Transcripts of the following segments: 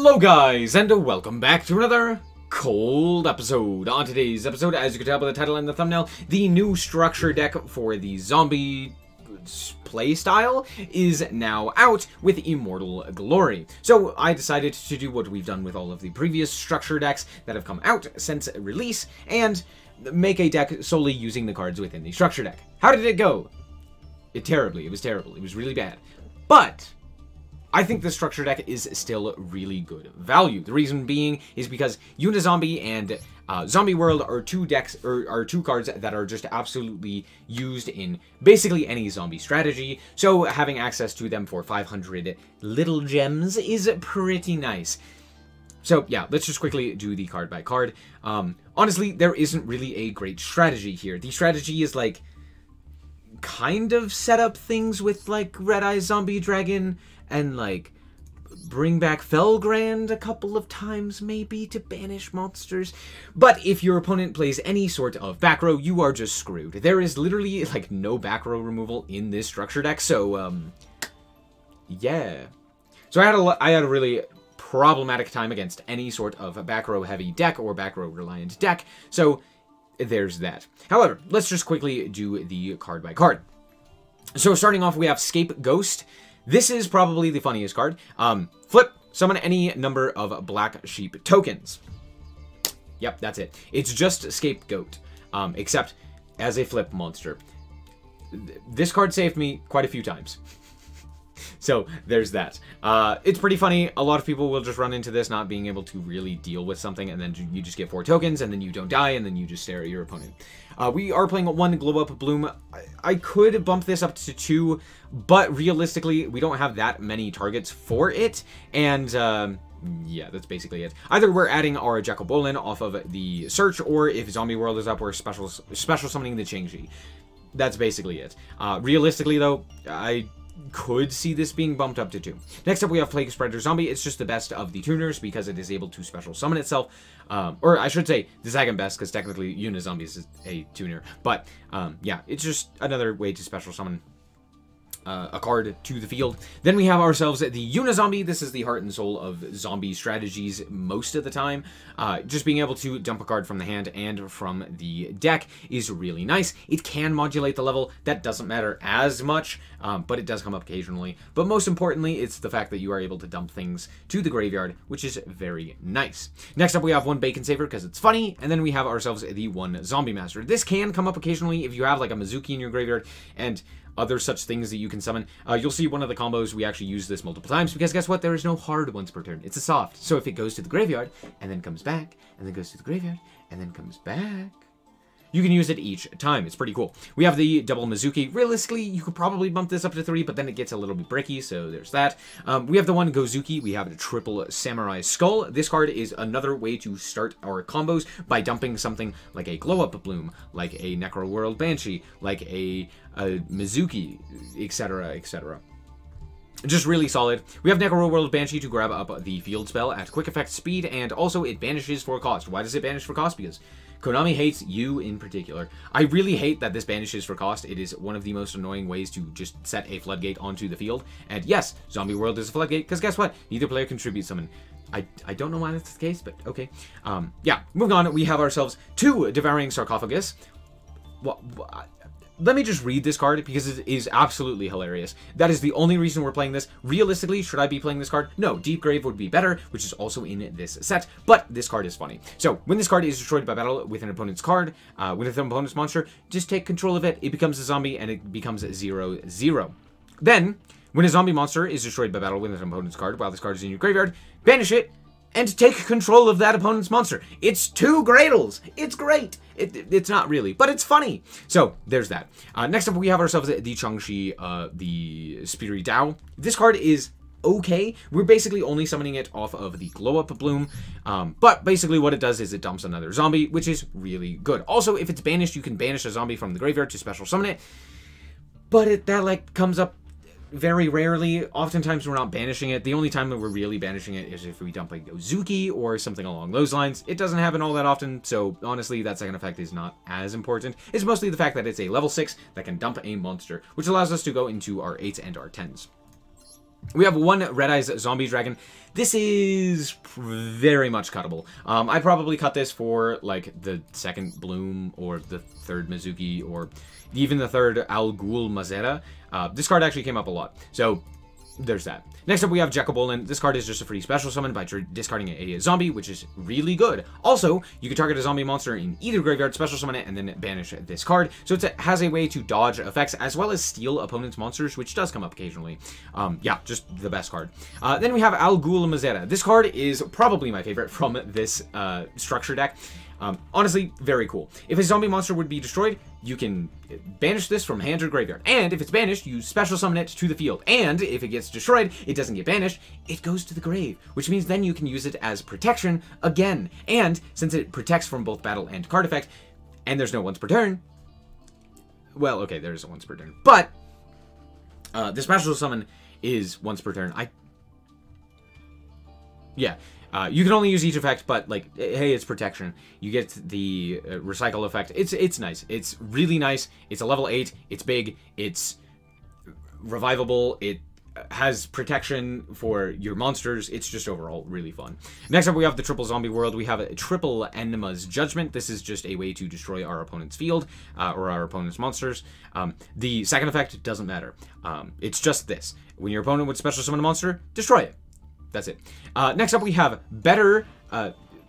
Hello guys, and welcome back to another cold episode. On today's episode, as you can tell by the title and the thumbnail, the new structure deck for the zombie playstyle is now out with Immortal Glory. So I decided to do what we've done with all of the previous structure decks that have come out since release, and make a deck solely using the cards within the structure deck. How did it go? It was terrible. It was really bad. But I think the structure deck is still really good value. The reason being is because Unizombie and Zombie World are two decks, or are two cards that are just absolutely used in basically any zombie strategy. So having access to them for 500 little gems is pretty nice. So yeah, let's just quickly do the card by card. Honestly, there isn't really a great strategy here. The strategy is like kind of set up things with like Red Eye Zombie Dragon and like bring back Felgrand a couple of times maybe to banish monsters. But if your opponent plays any sort of back row, you are just screwed. There is literally like no back row removal in this structure deck, so yeah. So I had a really problematic time against any sort of a back row heavy deck or back row reliant deck, so there's that. However, let's just quickly do the card by card. So starting off, we have Scapegoat. This is probably the funniest card. Flip, summon any number of black sheep tokens. Yep, that's it. It's just Scapegoat, except as a flip monster. This card saved me quite a few times. So there's that. It's pretty funny. A lot of people will just run into this not being able to really deal with something, and then you just get 4 tokens, and then you don't die, and then you just stare at your opponent. We are playing 1 Glow Up Bloom. I could bump this up to 2, but realistically, we don't have that many targets for it, and yeah, that's basically it. Either we're adding our Jekyll Bolin off of the search, or if Zombie World is up, we're special summoning the Changji. That's basically it. Realistically, though, I could see this being bumped up to 2. Next up, we have Plague Spreader Zombie. It's just the best of the tuners because it is able to special summon itself. Or I should say the second best, because technically Unizombie is a tuner. But yeah, it's just another way to special summon a card to the field. Then we have ourselves the Unizombie. This is the heart and soul of zombie strategies most of the time. Just being able to dump a card from the hand and from the deck is really nice. It can modulate the level. That doesn't matter as much, but it does come up occasionally. But most importantly, it's the fact that you are able to dump things to the graveyard, which is very nice. Next up, we have 1 Bacon Saver because it's funny, and then we have ourselves the 1 Zombie Master. This can come up occasionally if you have like a Mizuki in your graveyard and other such things that you can summon. You'll see one of the combos, we actually use this multiple times, because guess what? There is no hard ones per turn. It's a soft. So if it goes to the graveyard, and then comes back, and then goes to the graveyard, and then comes back, you can use it each time. It's pretty cool. We have the double Mizuki. Realistically, you could probably bump this up to 3, but then it gets a little bit bricky, so there's that. We have the 1 Gozuki. We have a triple Samurai Skull. This card is another way to start our combos by dumping something like a Glow Up Bloom, like a Necro World Banshee, like a Mizuki, etc., etc. Just really solid. We have Necro World Banshee to grab up the field spell at quick effect speed, and also it banishes for cost. Why does it banish for cost? Because Konami hates you in particular. I really hate that this banishes for cost. It is one of the most annoying ways to just set a floodgate onto the field. And yes, Zombie World is a floodgate, because guess what? Neither player contributes summon. I don't know why that's the case, but okay. Yeah, moving on, we have ourselves 2 Devouring Sarcophagus. Let me just read this card because it is absolutely hilarious. That is the only reason we're playing this. Realistically, should I be playing this card? No, Deep Grave would be better, which is also in this set, but this card is funny. So, when this card is destroyed by battle with an opponent's card, with an opponent's monster, just take control of it. It becomes a zombie, and it becomes 0/0. Then, when a zombie monster is destroyed by battle with an opponent's card, while this card is in your graveyard, banish it, and take control of that opponent's monster. It's 2 Gradles. It's great. It's not really, but it's funny. So there's that. Next up, we have ourselves the Changshi, the Spirit Dao. This card is okay. We're basically only summoning it off of the Glow Up Bloom, but basically what it does is it dumps another zombie, which is really good. Also, if it's banished, you can banish a zombie from the graveyard to special summon it, but that like comes up very rarely. Oftentimes we're not banishing it. The only time that we're really banishing it is if we dump a Gozuki or something along those lines. It doesn't happen all that often, so honestly that second effect is not as important. It's mostly the fact that it's a level 6 that can dump a monster, which allows us to go into our 8s and our 10s. We have one Red Eyes Zombie Dragon. This is very much cuttable. I'd probably cut this for, like, the second Bloom, or the third Mizuki, or even the third Al Ghul Mazera. This card actually came up a lot, so there's that. Next up, we have Jekyll. This card is just a free special summon by discarding a zombie, which is really good. Also, you can target a zombie monster in either graveyard, special summon it, and then banish this card. So it has a way to dodge effects, as well as steal opponent's monsters, which does come up occasionally. Yeah, just the best card. Then we have Al Ghul Mazera. This card is probably my favorite from this structure deck. Honestly, very cool. If a zombie monster would be destroyed, you can banish this from hand or graveyard. And if it's banished, you special summon it to the field. And if it gets destroyed, it doesn't get banished, it goes to the grave, which means then you can use it as protection again. And since it protects from both battle and card effect, and there's no once per turn, well, okay, there's a once per turn, but the special summon is once per turn. Yeah. You can only use each effect, but, like, hey, it's protection. You get the recycle effect. It's nice. It's really nice. It's a level 8. It's big. It's revivable. It has protection for your monsters. It's just overall really fun. Next up, we have the triple zombie world. We have a triple Enma's Judgment. This is just a way to destroy our opponent's field or our opponent's monsters. The second effect doesn't matter. It's just this. When your opponent would special summon a monster, destroy it. That's it. Next up, we have better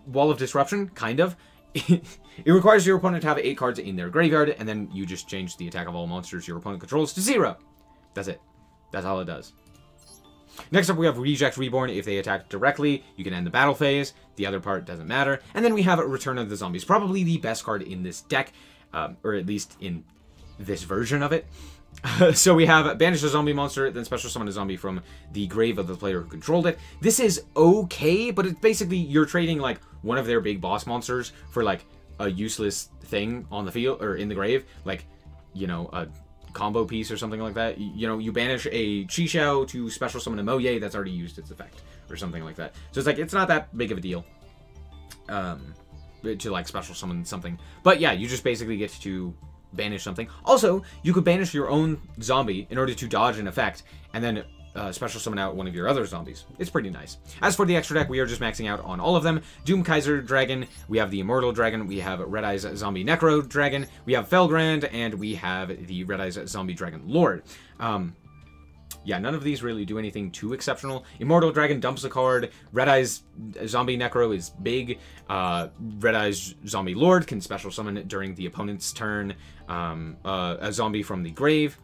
Wall of Disruption, kind of. It requires your opponent to have 8 cards in their graveyard, and then you just change the attack of all monsters your opponent controls to 0. That's it. That's all it does. Next up, we have Reject Reborn. If they attack directly, you can end the battle phase. The other part doesn't matter. And then we have Return of the Zombies. Probably the best card in this deck, or at least in this version of it. So we have banish a zombie monster, then special summon a zombie from the grave of the player who controlled it. This is okay, but it's basically you're trading like one of their big boss monsters for like a useless thing on the field or in the grave, like, you know, a combo piece or something like that. You know, you banish a Chixiao to special summon a Moye that's already used its effect or something like that. So it's like it's not that big of a deal to like special summon something, but yeah, you just basically get to banish something. Also, you could banish your own zombie in order to dodge an effect, and then special summon out one of your other zombies. It's pretty nice. As for the extra deck, we are just maxing out on all of them. Doom Kaiser Dragon, we have the Immortal Dragon, we have Red Eyes Zombie Necro Dragon, we have Felgrand, and we have the Red Eyes Zombie Dragon Lord. Yeah, none of these really do anything too exceptional. Immortal Dragon dumps a card. Red Eyes Zombie Necro is big. Red Eyes Zombie Lord can special summon during the opponent's turn a zombie from the grave.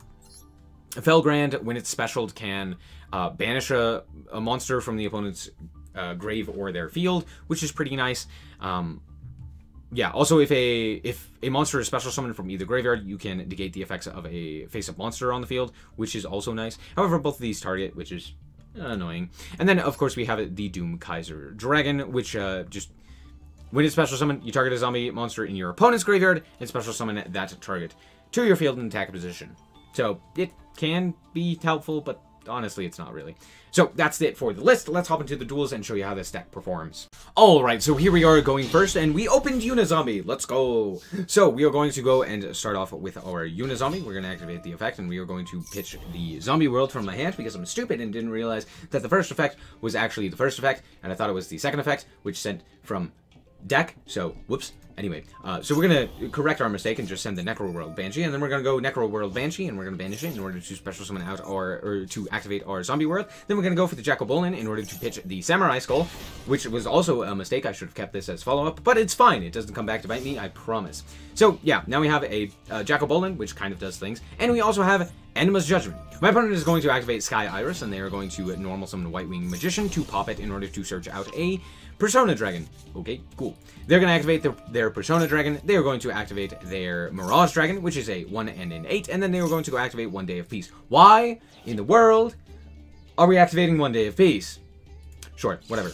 Felgrand, when it's specialed, can banish a monster from the opponent's grave or their field, which is pretty nice. Yeah, also if a monster is special summoned from either graveyard, you can negate the effects of a face-up monster on the field, which is also nice. However, both of these target, which is annoying. And then, of course, we have the Doom Kaiser Dragon, which just when it's special summoned, you target a zombie monster in your opponent's graveyard and special summon that target to your field in attack position. So it can be helpful, but honestly, it's not really. So that's it for the list. Let's hop into the duels and show you how this deck performs. Alright, so here we are going first, and we opened Unizombie. Let's go. So we are going to go and start off with our Unizombie. We're going to activate the effect, and we are going to pitch the zombie world from my hand because I'm stupid and didn't realize that the first effect was actually the first effect, and I thought it was the second effect, which sent from deck. So, whoops. Anyway, so we're going to correct our mistake and just send the Necro World Banshee, and then we're going to go Necro World Banshee, and we're going to banish it in order to special summon out or to activate our Zombie World. Then we're going to go for the Jackal Bolin in order to pitch the Samurai Skull, which was also a mistake. I should have kept this as follow-up, but it's fine. It doesn't come back to bite me, I promise. So, yeah, now we have a Jackal Bolin, which kind of does things, and we also have Enma's Judgment. My opponent is going to activate Sky Iris, and they are going to normal summon White Wing Magician to pop it in order to search out a Persona Dragon. Okay, cool. They're going to activate their Persona Dragon. They are going to activate their Mirage Dragon, which is a 1 and an 8, and then they are going to go activate 1 Day of Peace. Why in the world are we activating 1 Day of Peace? Sure, whatever.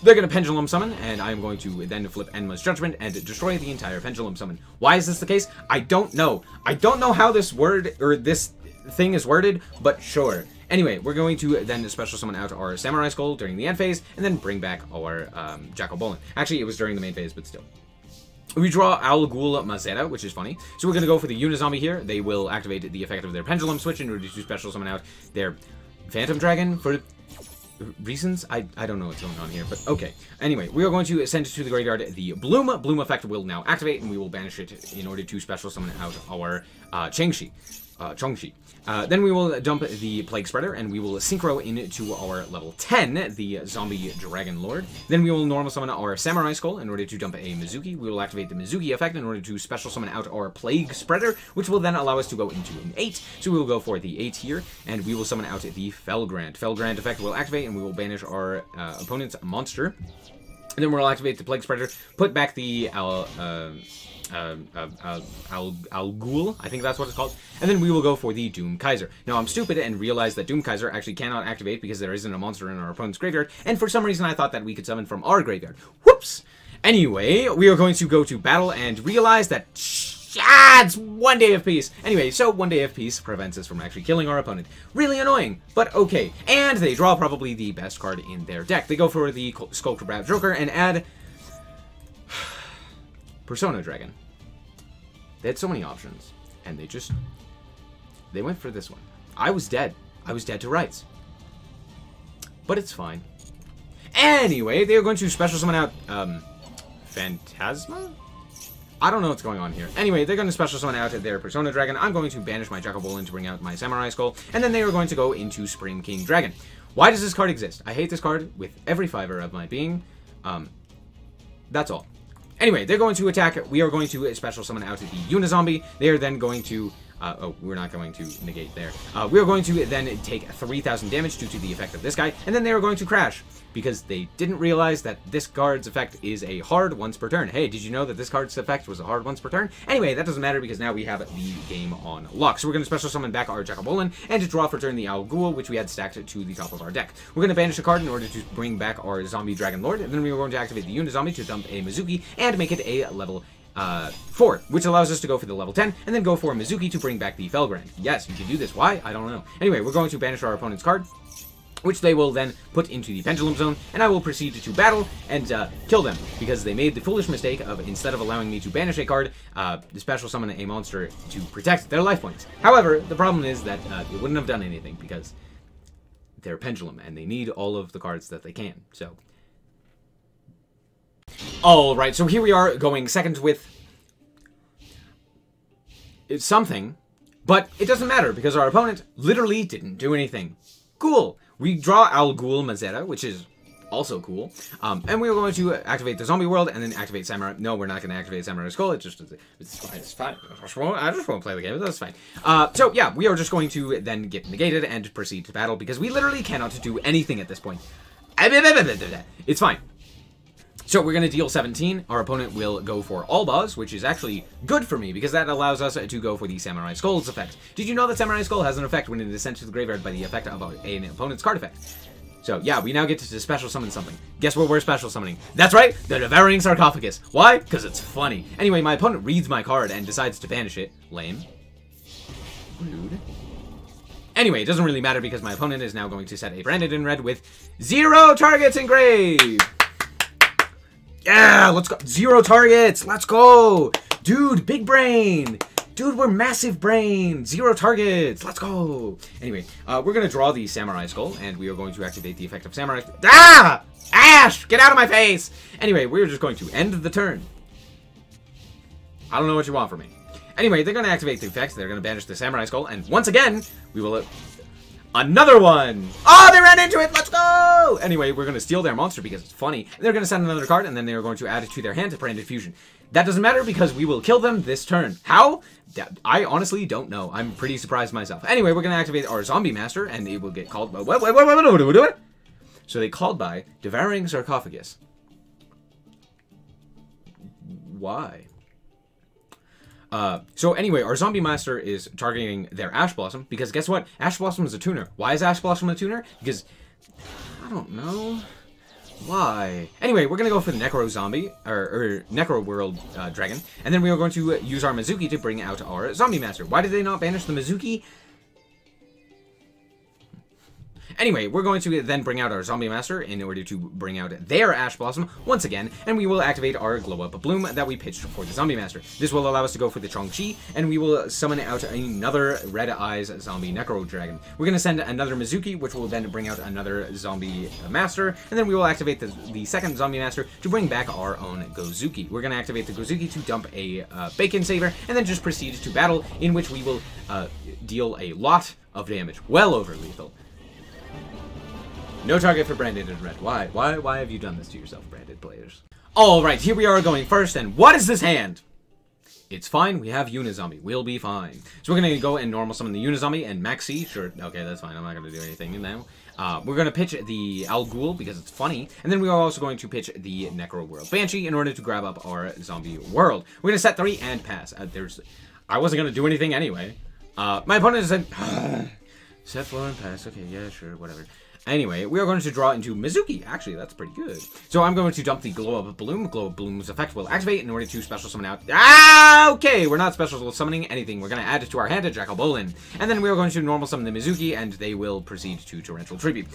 They're going to Pendulum Summon, and I'm going to then flip Enma's Judgment and destroy the entire Pendulum Summon. Why is this the case? I don't know. I don't know how this word, or this thing is worded, but sure. Anyway, we're going to then special summon out our Samurai Skull during the end phase, and then bring back our Jackal Bolin. Actually, it was during the main phase, but still. We draw Al Ghul Mazera, which is funny. So we're going to go for the Unizombie here. They will activate the effect of their Pendulum Switch in order to special summon out their Phantom Dragon for reasons. I don't know what's going on here, but okay. Anyway, we are going to send it to the graveyard. The Bloom effect will now activate, and we will banish it in order to special summon out our Chongshi. Then we will dump the Plague Spreader, and we will synchro into our level 10, the Zombie Dragon Lord. Then we will normal summon our Samurai Skull in order to dump a Mizuki. We will activate the Mizuki effect in order to special summon out our Plague Spreader, which will then allow us to go into an 8. So we will go for the 8 here, and we will summon out the Felgrand. Felgrand effect will activate, and we will banish our opponent's monster. And then we'll activate the Plague Spreader, put back the Al Ghul, I think that's what it's called, and then we will go for the Doom Kaiser. Now, I'm stupid and realized that Doom Kaiser actually cannot activate because there isn't a monster in our opponent's graveyard, and for some reason I thought that we could summon from our graveyard. Whoops! Anyway, we are going to go to battle and realize that it's 1 day of peace. Anyway, so 1 day of peace prevents us from actually killing our opponent. Really annoying, but okay. And they draw probably the best card in their deck. They go for the Sculptor Bat Joker and add Persona Dragon. They had so many options, and they went for this one. I was dead. I was dead to rights. But it's fine. Anyway, they are going to special summon out, Phantasma? I don't know what's going on here. Anyway, they're going to special summon out their Persona Dragon. I'm going to banish my Jacobolin to bring out my Samurai Skull, and then they are going to go into Supreme King Dragon. Why does this card exist? I hate this card with every fiber of my being. That's all. Anyway, they're going to attack. We are going to special summon out the Unizombie. They are then going to... oh, we're not going to negate there. We are going to then take 3,000 damage due to the effect of this guy, and then they are going to crash, because they didn't realize that this card's effect is a hard once per turn. Hey, did you know that this card's effect was a hard once per turn? Anyway, that doesn't matter because now we have the game on lock. So we're going to special summon back our Jacobolin, and to draw for turn the Al Ghul, which we had stacked to the top of our deck. We're going to banish a card in order to bring back our Zombie Dragon Lord, and then we are going to activate the Unizombie to dump a Mizuki and make it a level 4, which allows us to go for the level 10, and then go for Mizuki to bring back the Felgrand. Yes, you can do this. Why? I don't know. Anyway, we're going to banish our opponent's card, which they will then put into the Pendulum Zone, and I will proceed to battle and kill them, because they made the foolish mistake of, instead of allowing me to banish a card, special summon a monster to protect their life points. However, the problem is that it wouldn't have done anything, because they're Pendulum, and they need all of the cards that they can, so... Alright, so here we are going second with something, but it doesn't matter because our opponent literally didn't do anything. Cool. We draw Al Ghul Mazera, which is also cool. And we are going to activate the Zombie World and then activate Samurai. No, we're not going to activate Samurai Skull. It's fine. It's fine. I just won't play the game. That's fine. So yeah, we are just going to then get negated and proceed to battle because we literally cannot do anything at this point. It's fine. So we're going to deal 17. Our opponent will go for Albaz, which is actually good for me because that allows us to go for the Samurai Skull's effect. Did you know that Samurai Skull has an effect when it is sent to the graveyard by the effect of an opponent's card effect? So yeah, we now get to special summon something. Guess what we're special summoning? That's right, the Devouring Sarcophagus. Why? Because it's funny. Anyway, my opponent reads my card and decides to banish it. Lame. Rude. Anyway, it doesn't really matter because my opponent is now going to set a Branded in red with 0 targets engraved. Yeah, let's go. 0 targets. Let's go. Dude, big brain. Dude, we're massive brain. 0 targets. Let's go. Anyway, we're going to draw the Samurai Skull, and we are going to activate the effect of Samurai... Ah! Ash! Get out of my face! Anyway, we're just going to end the turn. I don't know what you want from me. Anyway, they're going to activate the effects. They're going to banish the Samurai Skull, and once again, we will... Another one! Oh, they ran into it! Let's go! Anyway, we're going to steal their monster because it's funny. They're going to send another card, and then they're going to add it to their hand to Branded Fusion. That doesn't matter because we will kill them this turn. How? I honestly don't know. I'm pretty surprised myself. Anyway, we're going to activate our Zombie Master, and it will get called by... What? So they called by Devouring Sarcophagus. Why? So anyway, our Zombie Master is targeting their Ash Blossom, because guess what? Ash Blossom is a tuner. Why is Ash Blossom a tuner? Because, I don't know. Why? Anyway, we're going to go for the Necro Zombie, or Necro World Dragon, and then we are going to use our Mizuki to bring out our Zombie Master. Why did they not banish the Mizuki? Anyway, we're going to then bring out our Zombie Master in order to bring out their Ash Blossom once again, and we will activate our Glow Up Bloom that we pitched for the Zombie Master. This will allow us to go for the Chong-Chi, and we will summon out another Red Eyes Zombie Necro Dragon. We're going to send another Mizuki, which will then bring out another Zombie Master, and then we will activate the second Zombie Master to bring back our own Gozuki. We're going to activate the Gozuki to dump a Bacon Saver, and then just proceed to battle, in which we will deal a lot of damage. Well over lethal. No target for branded in red. Why? Why have you done this to yourself, branded players? Alright, here we are going first, and what is this hand? It's fine, we have Unizombie. We'll be fine. So we're going to go and normal summon the Unizombie and Maxi. Sure, okay, that's fine. I'm not going to do anything now. We're going to pitch the Al Ghul because it's funny. And then we are also going to pitch the Necro World Banshee in order to grab up our Zombie World. We're going to set 3 and pass. I wasn't going to do anything anyway. My opponent said, set 4 and pass. Okay, yeah, sure, whatever. Anyway, we are going to draw into Mizuki. Actually, that's pretty good. So I'm going to dump the Glow Up Bloom. Glow Up Bloom's effect will activate in order to special summon out. Okay, we're not special summoning anything. We're going to add it to our hand, Jackal Bolin. And then we are going to normal summon the Mizuki, and they will proceed to Torrential Tribute.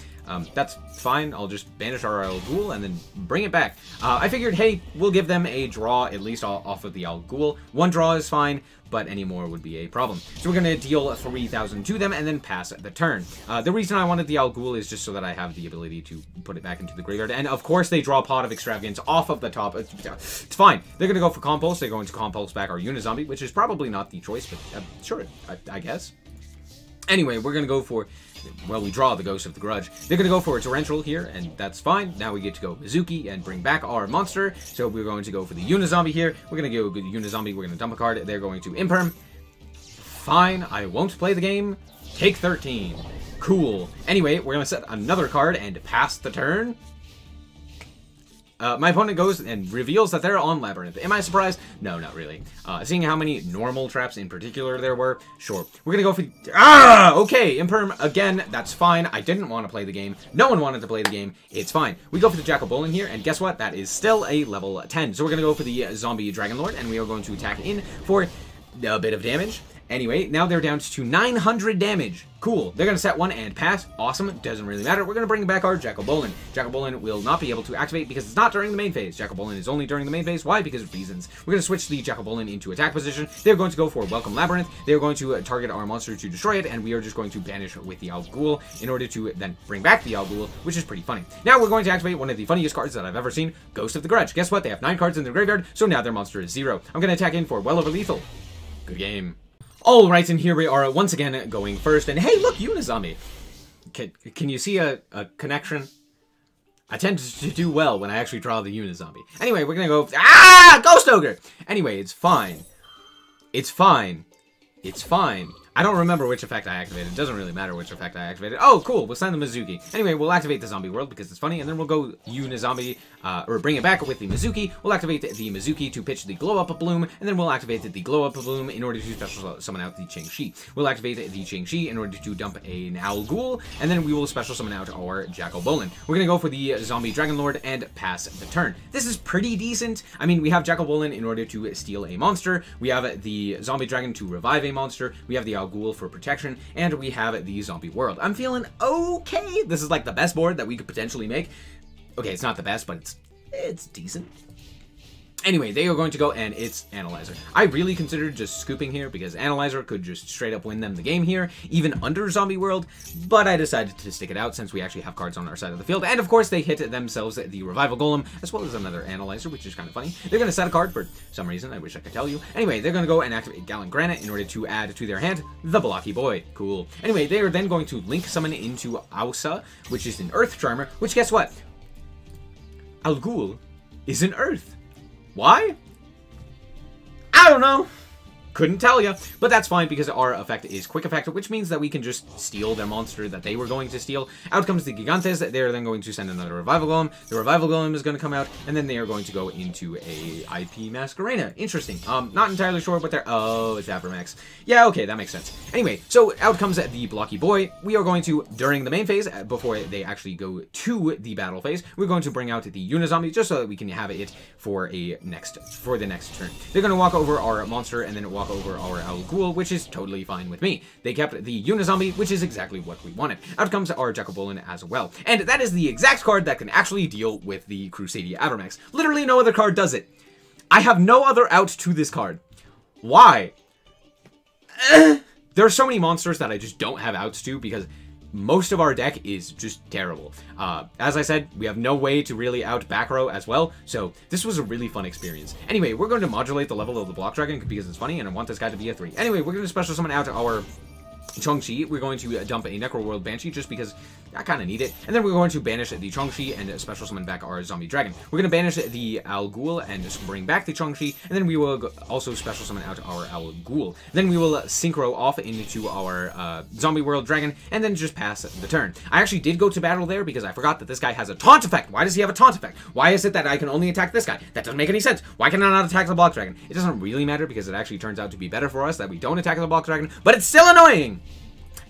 That's fine. I'll just banish our Al Ghul and then bring it back. I figured, hey, we'll give them a draw, at least off of the Al Ghul. 1 draw is fine, but any more would be a problem. So we're going to deal 3,000 to them and then pass the turn. The reason I wanted the Al Ghul is just so that I have the ability to put it back into the graveyard. And of course they draw Pot of Extravagance off of the top. It's fine. They're going to go for Compulse. They're going to Compulse back our Unizombie, which is probably not the choice, but sure, I guess. Anyway, we're going to go for, well, we draw the Ghost of the Grudge. They're going to go for a Torrential here, and that's fine. Now we get to go Mizuki and bring back our monster. So we're going to go for the Unizombie here. We're going to go with the Unizombie. We're going to dump a card. They're going to Imperm. Fine, I won't play the game. Take 13. Cool. Anyway, we're going to set another card and pass the turn. My opponent goes and reveals that they're on Labyrinth. Am I surprised? No, not really. Seeing how many normal traps in particular there were, sure. We're gonna go for... Okay, Imperm, again, that's fine. I didn't want to play the game. No one wanted to play the game. It's fine. We go for the Jackal Bolin here, and guess what? That is still a level 10. So we're gonna go for the Zombie Dragon Lord, and we are going to attack in for a bit of damage. Anyway, now they're down to 900 damage. Cool. They're going to set 1 and pass. Awesome. Doesn't really matter. We're going to bring back our Jackal Bolin. Jackal Bolin will not be able to activate because it's not during the main phase. Jackal Bolin is only during the main phase. Why? Because of reasons. We're going to switch the Jackal Bolin into attack position. They're going to go for Welcome Labyrinth. They're going to target our monster to destroy it, and we are just going to banish with the Al Ghul in order to then bring back the Al Ghul, which is pretty funny. Now we're going to activate one of the funniest cards that I've ever seen, Ghost of the Grudge. Guess what? They have 9 cards in their graveyard, so now their monster is 0. I'm going to attack in for well over lethal. Good game. Alright, and here we are once again going first, and hey, look, Unizombie! Can you see a connection? I tend to do well when I actually draw the Unizombie. Anyway, we're gonna go... Ghost Ogre! Anyway, it's fine. It's fine. It's fine. I don't remember which effect I activated. It doesn't really matter which effect I activated. Oh, cool. We'll send the Mizuki. Anyway, we'll activate the Zombie World because it's funny, and then we'll go Unizombie, or bring it back with the Mizuki. We'll activate the Mizuki to pitch the Glow Up Bloom, and then we'll activate the Glow Up Bloom in order to special summon out the Ching-Chi. We'll activate the Ching-Chi in order to dump an Al Ghul, and then we will special summon out our Jackal Bolin. We're going to go for the Zombie Dragon Lord and pass the turn. This is pretty decent. I mean, we have Jackal Bolin in order to steal a monster. We have the Zombie Dragon to revive a monster. We have the Al Ghul for protection, and we have the Zombie World. I'm feeling okay. This is like the best board that we could potentially make. Okay, it's not the best, but it's decent. Anyway, they are going to go, and it's Analyzer. I really considered just scooping here, because Analyzer could just straight up win them the game here, even under Zombie World, but I decided to stick it out since we actually have cards on our side of the field, and of course they hit themselves the Revival Golem, as well as another Analyzer, which is kind of funny. They're going to set a card for some reason, I wish I could tell you. Anyway, they're going to go and activate Gallant Granite in order to add to their hand the Blocky Boy. Cool. Anyway, they are then going to Link Summon into Ausa, which is an Earth Charmer, which guess what? Al Ghul is an Earth. Why? I don't know. Couldn't tell you, but that's fine because our effect is Quick Effect, which means that we can just steal their monster that they were going to steal. Out comes the Gigantes. They're then going to send another Revival Golem. The Revival Golem is going to come out, and then they are going to go into a IP Masquerena. Interesting. Not entirely sure what they're... Oh, it's Abramax. Yeah, okay, that makes sense. Anyway, so out comes the Blocky Boy. We are going to, during the main phase, before they actually go to the battle phase, we're going to bring out the Unizombie just so that we can have it for the next turn. They're going to walk over our monster and then walk walk over our Owl Ghoul, which is totally fine with me. They kept the Unizombie, which is exactly what we wanted. Out comes our Jekyll Bullen as well. And that is the exact card that can actually deal with the Crusadia Abramax. Literally no other card does it. I have no other out to this card. Why? There are so many monsters that I just don't have outs to because most of our deck is just terrible. As I said, we have no way to really out back row as well, so this was a really fun experience. Anyway, we're going to modulate the level of the Block Dragon because it's funny and I want this guy to be a 3. Anyway, we're going to special summon out our Chongqi. We're going to dump a Necroworld Banshee just because I kind of need it. And then we're going to banish the Chongqi and special summon back our Zombie Dragon. We're going to banish the Owl Ghoul and just bring back the Chongqi. And then we will also special summon out our Owl Ghoul. Then we will synchro off into our Zombie World Dragon and then just pass the turn. I actually did go to battle there because I forgot that this guy has a taunt effect. Why does he have a taunt effect? Why is it that I can only attack this guy? That doesn't make any sense. Why can I not attack the Block Dragon? It doesn't really matter because it actually turns out to be better for us that we don't attack the Block Dragon, but it's still annoying!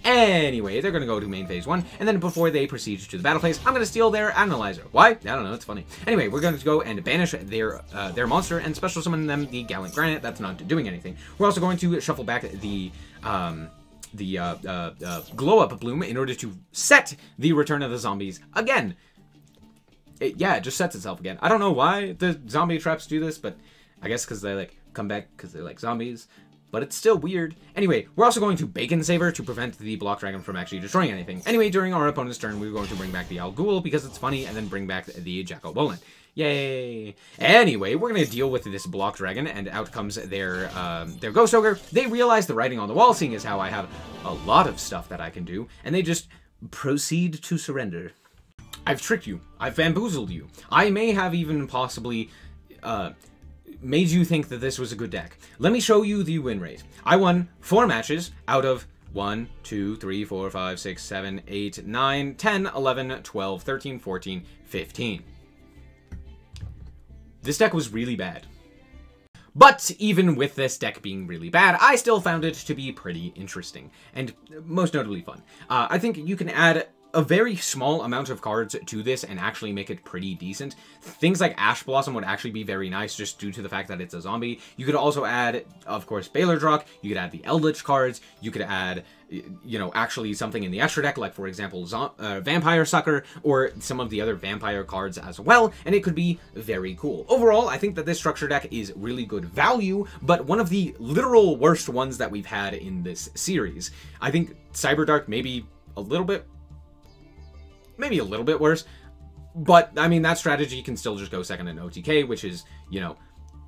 Anyway, they're going to go to main phase 1, and then before they proceed to the battle phase, I'm going to steal their Analyzer. Why? I don't know, it's funny. Anyway, we're going to go and banish their monster and special summon them the Gallant Granite. That's not doing anything. We're also going to shuffle back the Glow-Up Bloom in order to set the Return of the Zombies again. It just sets itself again. I don't know why the zombie traps do this, but I guess because they, like, come back because they're, like, zombies. But it's still weird. Anyway, we're also going to Bacon Saver to prevent the Block Dragon from actually destroying anything. Anyway, during our opponent's turn, we're going to bring back the Owl Ghoul because it's funny, and then bring back the Jekyll Bullen. Yay! Anyway, we're going to deal with this Block Dragon, and out comes their Ghost Ogre. They realize the writing on the wall, seeing as how I have a lot of stuff that I can do, and they just proceed to surrender. I've tricked you. I've bamboozled you. I may have even possibly made you think that this was a good deck. Let me show you the win rate. I won 4 matches out of 1, 2, 3, 4, 5, 6, 7, 8, 9, 10, 11, 12, 13, 14, 15. This deck was really bad. But even with this deck being really bad, I still found it to be pretty interesting, and most notably fun. I think you can add a very small amount of cards to this and actually make it pretty decent. Things like Ash Blossom would actually be very nice just due to the fact that it's a zombie. You could also add, of course, Baylor Drock. You could add the Eldritch cards. You could add, you know, actually something in the extra deck, like, for example, Vampire Sucker, or some of the other vampire cards as well, and it could be very cool. Overall, I think that this structure deck is really good value, but one of the literal worst ones that we've had in this series. I think Cyberdark maybe a little bit worse, but I mean, that strategy can still just go second in OTK, which is, you know,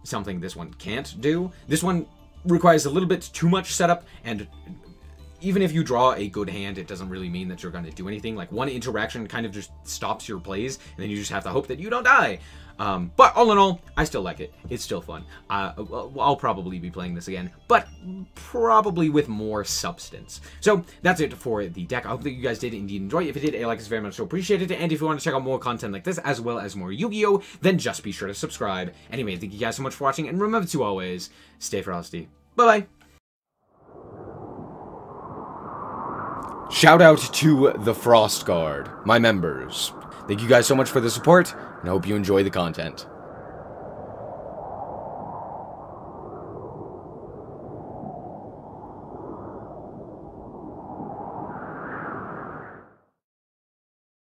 something this one can't do. This one requires a little bit too much setup, and even if you draw a good hand, it doesn't really mean that you're going to do anything. Like, one interaction kind of just stops your plays, and then you just have to hope that you don't die. But all in all, I still like it. It's still fun. I'll probably be playing this again, but probably with more substance. So that's it for the deck. I hope that you guys did indeed enjoy. If you did, a like is very much so appreciated. And if you want to check out more content like this, as well as more Yu-Gi-Oh, then just be sure to subscribe. Anyway, thank you guys so much for watching, and remember to always stay frosty. Bye-bye. Shout out to the Frost Guard, my members. Thank you guys so much for the support, and I hope you enjoy the content.